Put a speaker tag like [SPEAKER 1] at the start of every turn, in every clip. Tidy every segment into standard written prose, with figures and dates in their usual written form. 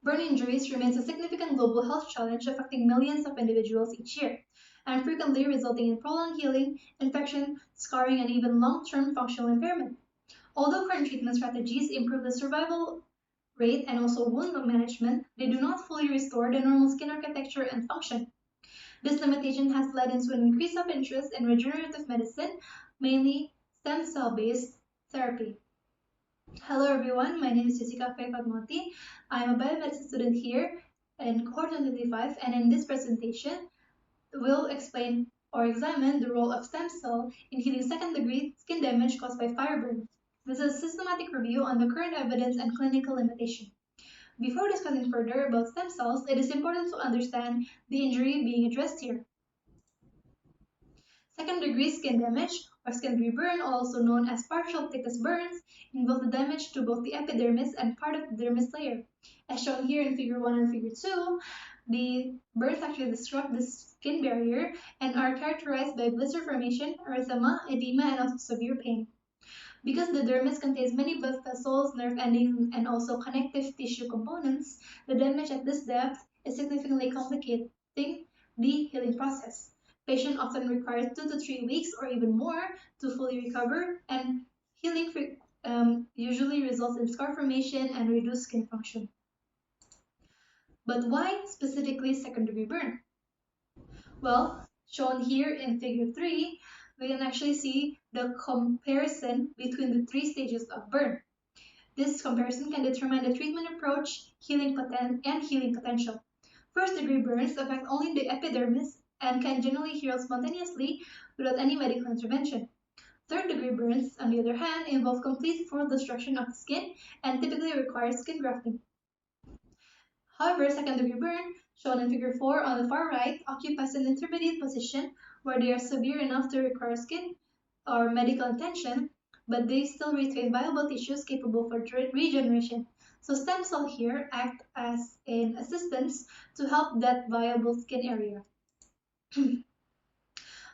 [SPEAKER 1] Burn injuries remains a significant global health challenge affecting millions of individuals each year, and frequently resulting in prolonged healing, infection, scarring, and even long-term functional impairment. Although current treatment strategies improve the survival rate and also wound management, they do not fully restore the normal skin architecture and function. This limitation has led into an increase of interest in regenerative medicine, mainly stem cell-based therapy. Hello everyone, my name is Jessica Faye Fatmati. I am a biomedicine student here in cohort 25, and in this presentation, we'll explain or examine the role of stem cell in healing second-degree skin damage caused by fire burns. This is a systematic review on the current evidence and clinical limitation. Before discussing further about stem cells, it is important to understand the injury being addressed here. Second-degree skin damage, or second-degree burn, also known as partial thickness burns, involve the damage to both the epidermis and part of the dermis layer. As shown here in Figure 1 and Figure 2, the burns actually disrupt the skin barrier and are characterized by blister formation, erythema, edema, and also severe pain. Because the dermis contains many blood vessels, nerve endings, and also connective tissue components, the damage at this depth is significantly complicating the healing process. Patient often requires 2 to 3 weeks or even more to fully recover, and healing usually results in scar formation and reduced skin function. But why specifically second-degree burn? Well, shown here in Figure 3, we can actually see the comparison between the 3 stages of burn. This comparison can determine the treatment approach, and healing potential. First-degree burns affect only the epidermis and can generally heal spontaneously without any medical intervention. Third-degree burns, on the other hand, involve complete full destruction of the skin and typically require skin grafting. However, second-degree burn, shown in Figure 4 on the far right, occupies an intermediate position where they are severe enough to require skin or medical attention, but they still retain viable tissues capable for regeneration. So stem cells here act as an assistance to help that viable skin area.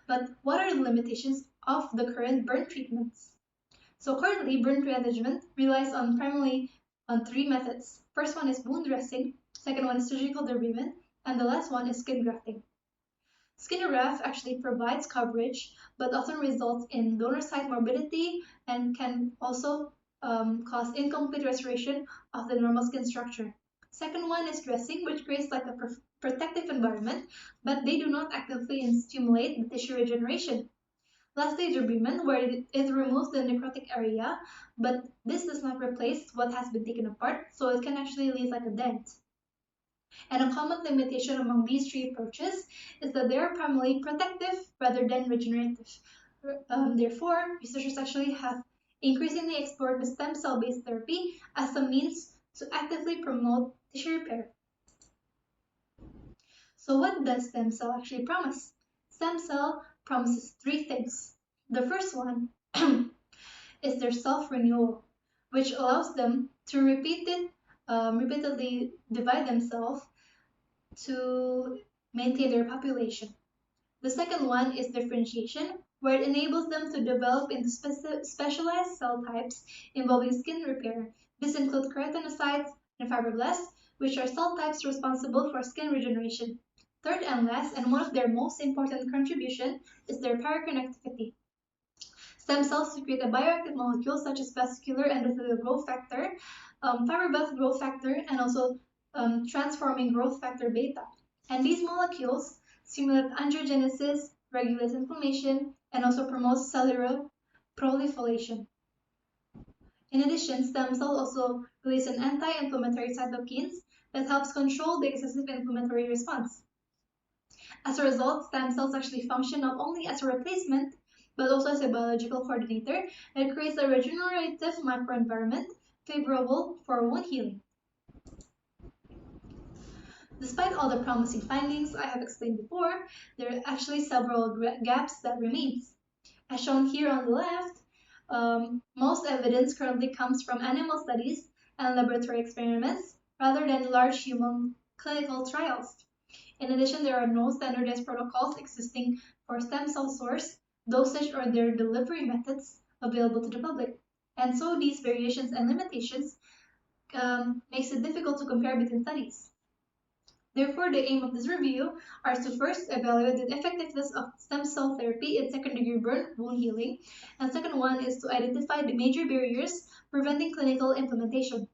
[SPEAKER 1] But what are the limitations of the current burn treatments? So currently, burn management relies primarily on 3 methods. First one is wound dressing, second one is surgical debridement, and the last one is skin grafting. Skin graft actually provides coverage, but often results in donor site morbidity and can also cause incomplete restoration of the normal skin structure. Second one is dressing, which creates like a protective environment, but they do not actively stimulate the tissue regeneration. Lastly, debridement, where it removes the necrotic area, but this does not replace what has been taken apart, so it can actually leave like a dent. And a common limitation among these 3 approaches is that they are primarily protective rather than regenerative. Therefore, researchers actually have increasingly explored the stem cell-based therapy as a means to actively promote tissue repair. So what does stem cell actually promise? Stem cell promises 3 things. The first one is their self-renewal, which allows them to repeatedly divide themselves to maintain their population. The second one is differentiation, where it enables them to develop into specialized cell types involving skin repair. This includes keratinocytes and fibroblasts, which are cell types responsible for skin regeneration. Third and last, and one of their most important contribution, is their paraconnectivity. Stem cells secrete a bioactive molecule such as vascular endothelial growth factor, fibroblast growth factor, and also transforming growth factor beta. And these molecules stimulate angiogenesis, regulate inflammation, and also promote cellular proliferation. In addition, stem cells also release an anti-inflammatory cytokines that helps control the excessive inflammatory response. As a result, stem cells actually function not only as a replacement, but also as a biological coordinator that creates a regenerative microenvironment favorable for wound healing. Despite all the promising findings I have explained before, there are actually several gaps that remain. As shown here on the left, most evidence currently comes from animal studies and laboratory experiments rather than large human clinical trials. In addition, there are no standardized protocols existing for stem cell source, dosage, or their delivery methods available to the public. And so these variations and limitations makes it difficult to compare between studies. Therefore, the aim of this review are to first evaluate the effectiveness of stem cell therapy in second-degree burn wound healing, and second one is to identify the major barriers preventing clinical implementation.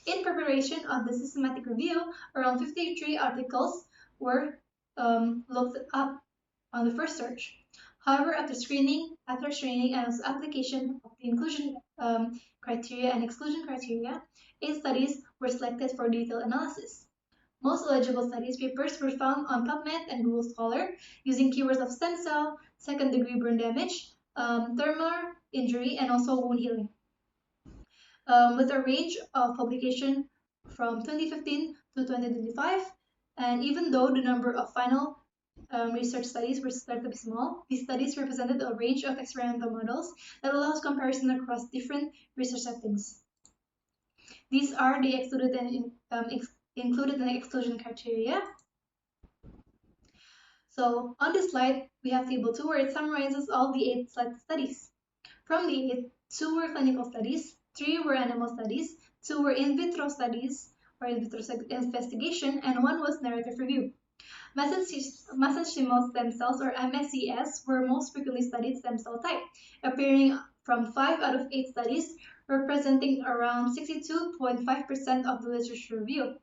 [SPEAKER 1] In preparation of the systematic review, around 53 articles were looked up on the first search. However, after screening and also application of the inclusion criteria and exclusion criteria, 8 studies were selected for detailed analysis. Most eligible studies papers were found on PubMed and Google Scholar using keywords of stem cell, second-degree burn damage, thermal injury, and also wound healing. With a range of publication from 2015 to 2025, and even though the number of final research studies were relatively small, these studies represented a range of experimental models that allows comparison across different research settings. These are the included and exclusion criteria. So on this slide, we have table 2 where it summarizes all the 8 selected studies. From the 8, 2 were clinical studies, 3 were animal studies, 2 were in vitro studies or in vitro investigation, and 1 was narrative review. Mesenchymal stem cells or MSCS were most frequently studied stem cell type, appearing from 5 out of 8 studies, representing around 62.5% of the literature review.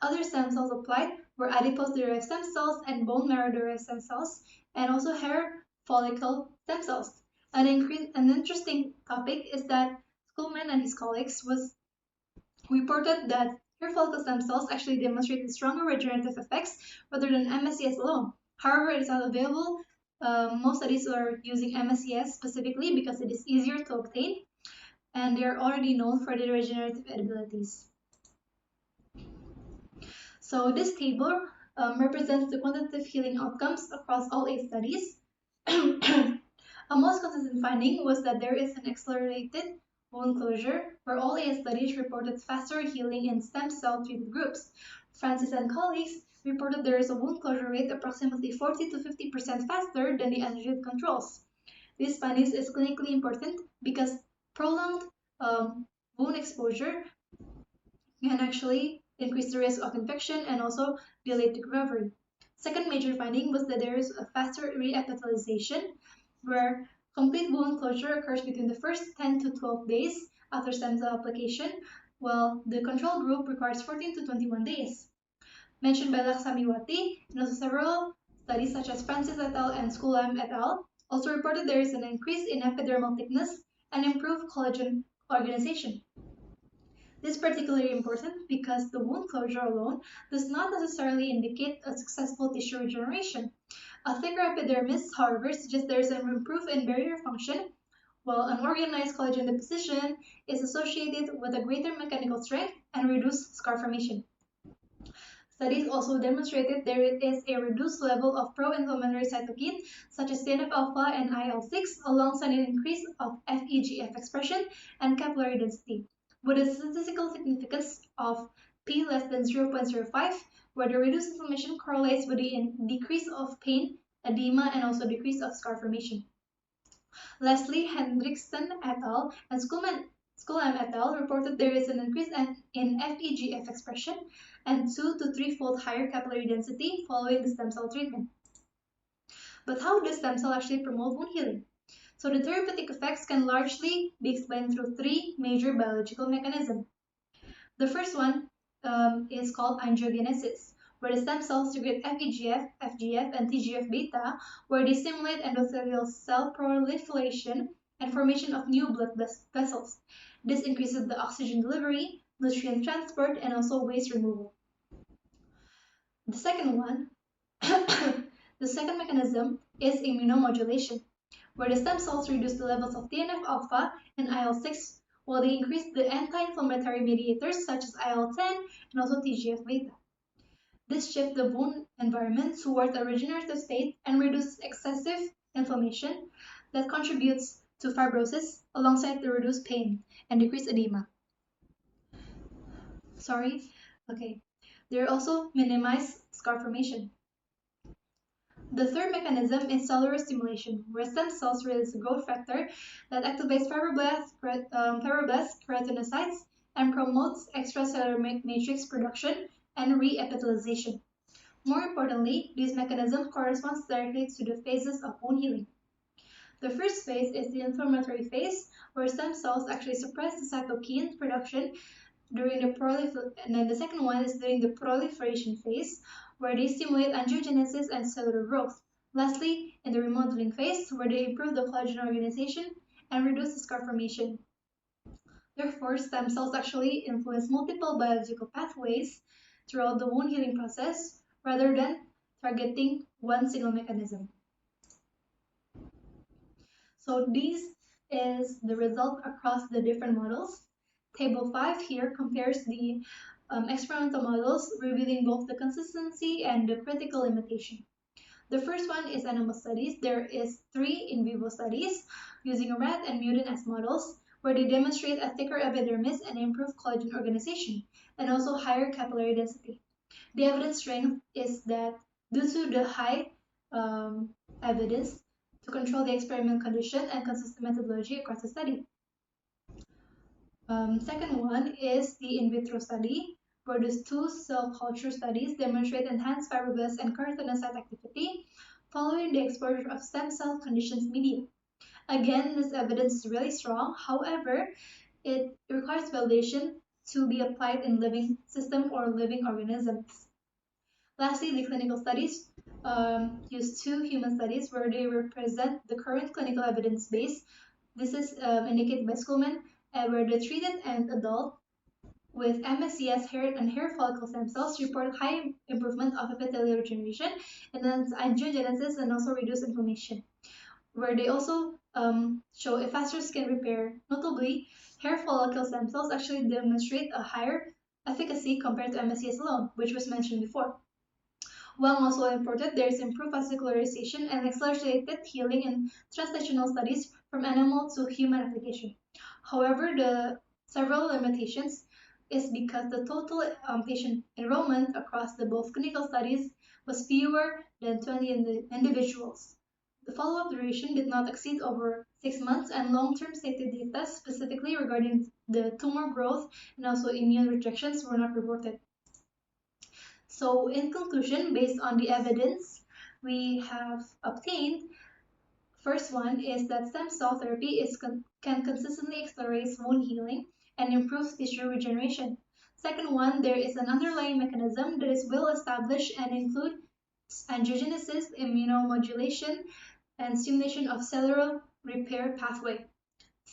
[SPEAKER 1] Other stem cells applied were adipose-derived stem cells and bone marrow-derived stem cells, and also hair follicle stem cells. An interesting topic is that Schulman and his colleagues reported that hair follicle stem cells actually demonstrated stronger regenerative effects rather than MSCS alone. However, it is not available. Most studies are using MSCS specifically because it is easier to obtain, and they are already known for their regenerative abilities. So this table represents the quantitative healing outcomes across all 8 studies. A most consistent finding was that there is an accelerated wound closure, where all 8 studies reported faster healing in stem cell treated groups. Francis and colleagues reported there is a wound closure rate approximately 40 to 50% faster than the untreated controls. This finding is clinically important because prolonged wound exposure can actually increase the risk of infection and also delay the recovery. Second major finding was that there is a faster reepithelialization, where complete wound closure occurs between the first 10 to 12 days after stem cell application, while the control group requires 14 to 21 days. Mentioned by Laksamiwati, and also several studies such as Francis et al. And Sculam et al. Also reported there is an increase in epidermal thickness and improved collagen organization. This is particularly important because the wound closure alone does not necessarily indicate a successful tissue regeneration. A thicker epidermis, however, suggests there is an improvement in barrier function, while unorganized collagen deposition is associated with a greater mechanical strength and reduced scar formation. Studies also demonstrated there is a reduced level of pro-inflammatory cytokine such as TNF-alpha and IL-6 alongside an increase of FEGF expression and capillary density, with a statistical significance of p less than 0.05, where the reduced inflammation correlates with the decrease of pain, edema, and also decrease of scar formation. Lastly, Hendrickson et al. And Sculam et al. Reported there is an increase in FEGF expression and 2 to 3-fold higher capillary density following the stem cell treatment. But how does stem cell actually promote wound healing? So the therapeutic effects can largely be explained through 3 major biological mechanisms. The first one is called angiogenesis, where the stem cells secrete FEGF, FGF, and TGF-beta, where they stimulate endothelial cell proliferation and formation of new blood vessels. This increases the oxygen delivery, nutrient transport, and also waste removal. The second one, the second mechanism is immunomodulation, where the stem cells reduce the levels of TNF-alpha and IL-6, while they increase the anti-inflammatory mediators such as IL-10 and also TGF-beta. This shifts the wound environment towards a regenerative state and reduces excessive inflammation that contributes to fibrosis alongside the reduced pain and decreased edema. They also minimize scar formation. The third mechanism is cellular stimulation, where stem cells release a growth factor that activates fibroblast keratinocytes and promotes extracellular matrix production and re-epithelialization. More importantly, these mechanisms correspond directly to the phases of wound healing. The first phase is the inflammatory phase, where stem cells actually suppress the cytokine production during the proliferation, and then the second one is during the proliferation phase, where they stimulate angiogenesis and cellular growth. Lastly, in the remodeling phase, where they improve the collagen organization and reduce the scar formation. Therefore, stem cells actually influence multiple biological pathways throughout the wound healing process rather than targeting one single mechanism. So this is the result across the different models. Table 5 here compares the experimental models, revealing both the consistency and the critical limitation. The first one is animal studies. There is 3 in vivo studies using rat and mutant as models, where they demonstrate a thicker epidermis and improved collagen organization, and also higher capillary density. The evidence strength is that due to the high evidence to control the experiment condition and consistent methodology across the study. Second one is the in vitro study, where these 2 cell culture studies demonstrate enhanced fibroblast and keratinocyte activity following the exposure of stem cell conditions media. Again, this evidence is really strong. However, it requires validation to be applied in living system or living organisms. Lastly, the clinical studies use 2 human studies where they represent the current clinical evidence base. This is indicated by Schulman, where the treated and adult with MSCS hair and hair follicle stem cells report high improvement of epithelial regeneration and then angiogenesis and also reduced inflammation, where they also show a faster skin repair. Notably, hair follicle stem cells actually demonstrate a higher efficacy compared to MSCS alone, which was mentioned before. When also imported, there is improved vascularization and accelerated healing in translational studies from animal to human application. However, the several limitations is because the total patient enrollment across the both clinical studies was fewer than 20 individuals. The follow-up duration did not exceed over 6 months, and long-term safety data specifically regarding the tumor growth and also immune rejections were not reported. So in conclusion, based on the evidence we have obtained, first one is that stem cell therapy can consistently accelerate wound healing and improve tissue regeneration. Second one, there is an underlying mechanism that is well established and include angiogenesis, immunomodulation, and stimulation of cellular repair pathway.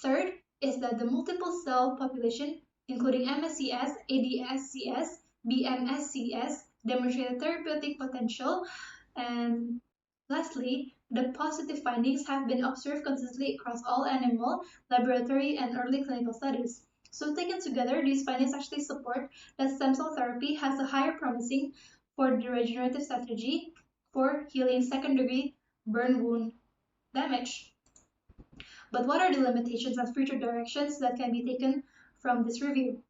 [SPEAKER 1] Third is that the multiple cell population, including MSCS, ADSCS, BMSCS, demonstrated therapeutic potential. And lastly, the positive findings have been observed consistently across all animal, laboratory, and early clinical studies. So taken together, these findings actually support that stem cell therapy has a higher promising for the regenerative strategy for healing second-degree burn wound damage. But what are the limitations and future directions that can be taken from this review?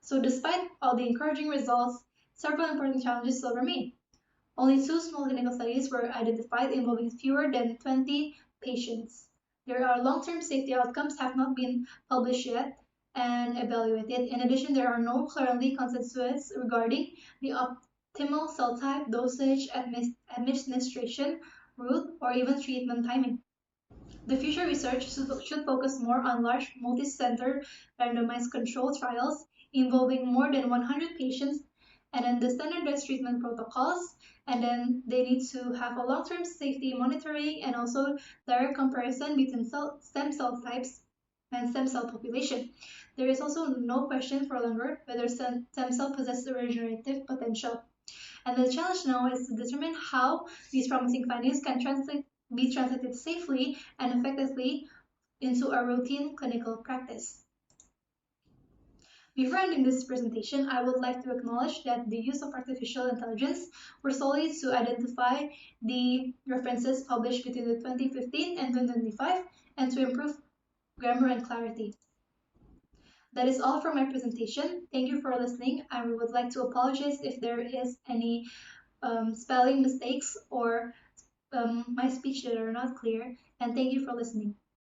[SPEAKER 1] So despite all the encouraging results, several important challenges still remain. Only 2 small clinical studies were identified involving fewer than 20 patients. There are long-term safety outcomes have not been published yet and evaluated. In addition, there are no clearly consensus regarding the optimal cell type, dosage, administration route, or even treatment timing. The future research should focus more on large multi-center randomized controlled trials involving more than 100 patients, and then the standardized treatment protocols, and then they need to have a long-term safety monitoring and also direct comparison between stem cell types and stem cell population. There is also no question for longer whether stem cell possesses regenerative potential. And the challenge now is to determine how these promising findings can be translated safely and effectively into a routine clinical practice. Before ending this presentation, I would like to acknowledge that the use of artificial intelligence were solely to identify the references published between the 2015 and 2025 and to improve grammar and clarity. That is all for my presentation. Thank you for listening. I would like to apologize if there is any spelling mistakes or my speech that are not clear, and thank you for listening.